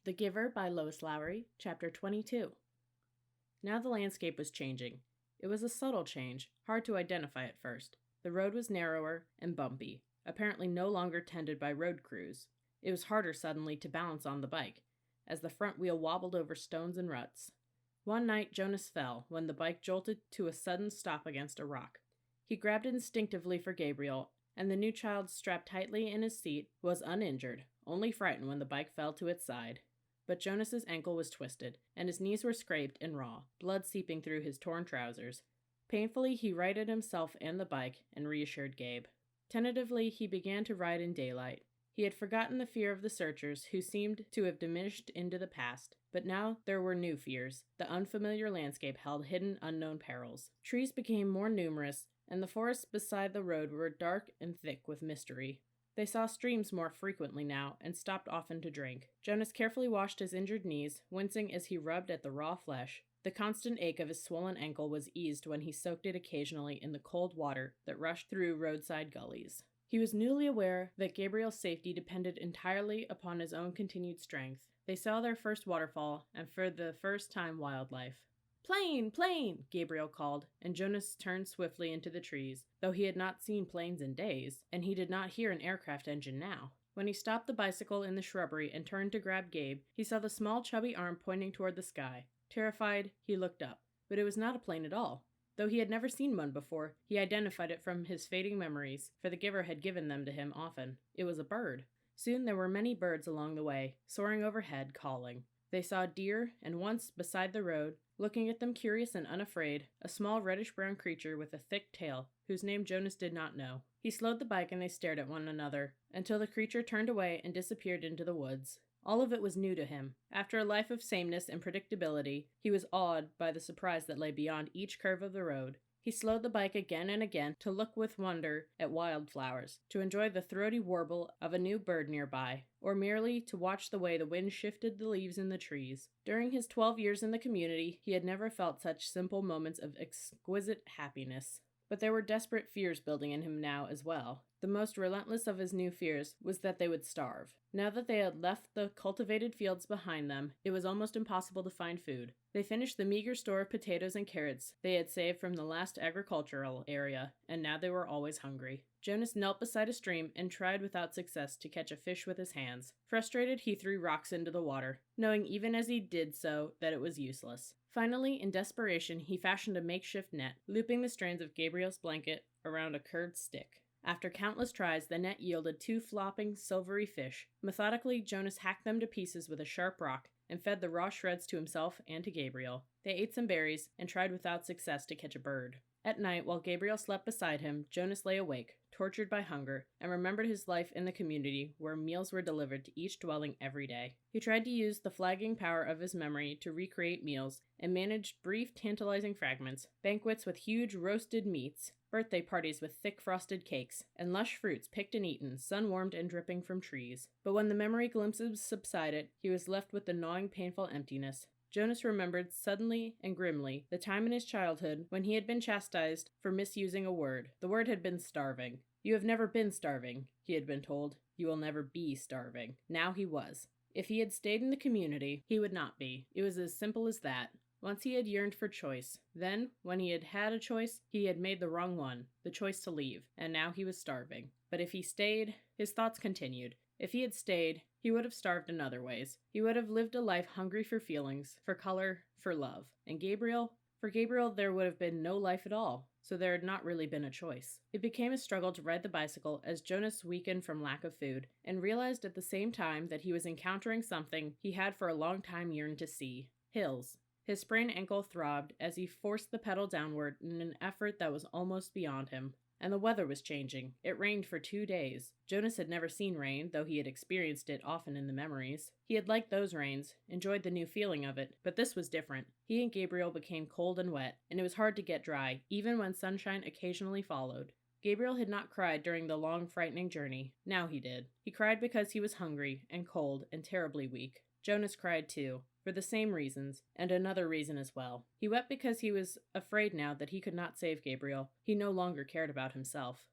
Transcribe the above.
The Giver by Lois Lowry, Chapter 22. Now the landscape was changing. It was a subtle change, hard to identify at first. The road was narrower and bumpy, apparently no longer tended by road crews. It was harder suddenly to balance on the bike, as the front wheel wobbled over stones and ruts. One night Jonas fell when the bike jolted to a sudden stop against a rock. He grabbed instinctively for Gabriel, and the new child strapped tightly in his seat was uninjured, only frightened when the bike fell to its side. But Jonas's ankle was twisted, and his knees were scraped and raw, blood seeping through his torn trousers. Painfully, he righted himself and the bike and reassured Gabe. Tentatively, he began to ride in daylight. He had forgotten the fear of the searchers, who seemed to have diminished into the past, but now there were new fears. The unfamiliar landscape held hidden, unknown perils. Trees became more numerous, and the forests beside the road were dark and thick with mystery. They saw streams more frequently now, and stopped often to drink. Jonas carefully washed his injured knees, wincing as he rubbed at the raw flesh. The constant ache of his swollen ankle was eased when he soaked it occasionally in the cold water that rushed through roadside gullies. He was newly aware that Gabriel's safety depended entirely upon his own continued strength. They saw their first waterfall, and for the first time wildlife. "Plane! Plane!" Gabriel called, and Jonas turned swiftly into the trees, though he had not seen planes in days, and he did not hear an aircraft engine now. When he stopped the bicycle in the shrubbery and turned to grab Gabe, he saw the small chubby arm pointing toward the sky. Terrified, he looked up, but it was not a plane at all. Though he had never seen one before, he identified it from his fading memories, for the Giver had given them to him often. It was a bird. Soon there were many birds along the way, soaring overhead, calling. They saw deer, and once, beside the road, looking at them curious and unafraid, a small reddish-brown creature with a thick tail, whose name Jonas did not know. He slowed the bike and they stared at one another, until the creature turned away and disappeared into the woods. All of it was new to him. After a life of sameness and predictability, he was awed by the surprise that lay beyond each curve of the road. He slowed the bike again and again to look with wonder at wildflowers, to enjoy the throaty warble of a new bird nearby, or merely to watch the way the wind shifted the leaves in the trees. During his 12 years in the community, he had never felt such simple moments of exquisite happiness. But there were desperate fears building in him now as well. The most relentless of his new fears was that they would starve. Now that they had left the cultivated fields behind them, it was almost impossible to find food. They finished the meager store of potatoes and carrots they had saved from the last agricultural area, and now they were always hungry. Jonas knelt beside a stream and tried without success to catch a fish with his hands. Frustrated, he threw rocks into the water, knowing even as he did so that it was useless. Finally, in desperation, he fashioned a makeshift net, looping the strands of Gabriel's blanket around a curved stick. After countless tries, the net yielded 2 flopping, silvery fish. Methodically, Jonas hacked them to pieces with a sharp rock and fed the raw shreds to himself and to Gabriel. They ate some berries and tried without success to catch a bird. At night, while Gabriel slept beside him, Jonas lay awake, tortured by hunger, and remembered his life in the community where meals were delivered to each dwelling every day. He tried to use the flagging power of his memory to recreate meals and managed brief, tantalizing fragments, banquets with huge roasted meats, birthday parties with thick frosted cakes, and lush fruits picked and eaten, sun-warmed and dripping from trees. But when the memory glimpses subsided, he was left with the gnawing, painful emptiness. Jonas remembered suddenly and grimly the time in his childhood when he had been chastised for misusing a word. The word had been starving. "You have never been starving," he had been told. "You will never be starving." Now he was. If he had stayed in the community, he would not be. It was as simple as that. Once he had yearned for choice. Then, when he had had a choice, he had made the wrong one, the choice to leave, and now he was starving. But if he stayed, his thoughts continued. If he had stayed, he would have starved in other ways. He would have lived a life hungry for feelings, for color, for love. And Gabriel? For Gabriel, there would have been no life at all, so there had not really been a choice. It became a struggle to ride the bicycle as Jonas weakened from lack of food, and realized at the same time that he was encountering something he had for a long time yearned to see. Hills. His sprained ankle throbbed as he forced the pedal downward in an effort that was almost beyond him. And the weather was changing. It rained for 2 days. Jonas had never seen rain, though he had experienced it often in the memories. He had liked those rains, enjoyed the new feeling of it, but this was different. He and Gabriel became cold and wet, and it was hard to get dry, even when sunshine occasionally followed. Gabriel had not cried during the long, frightening journey. Now he did. He cried because he was hungry and cold and terribly weak. Jonas cried too. For the same reasons, and another reason as well. He wept because he was afraid now that he could not save Gabriel. He no longer cared about himself.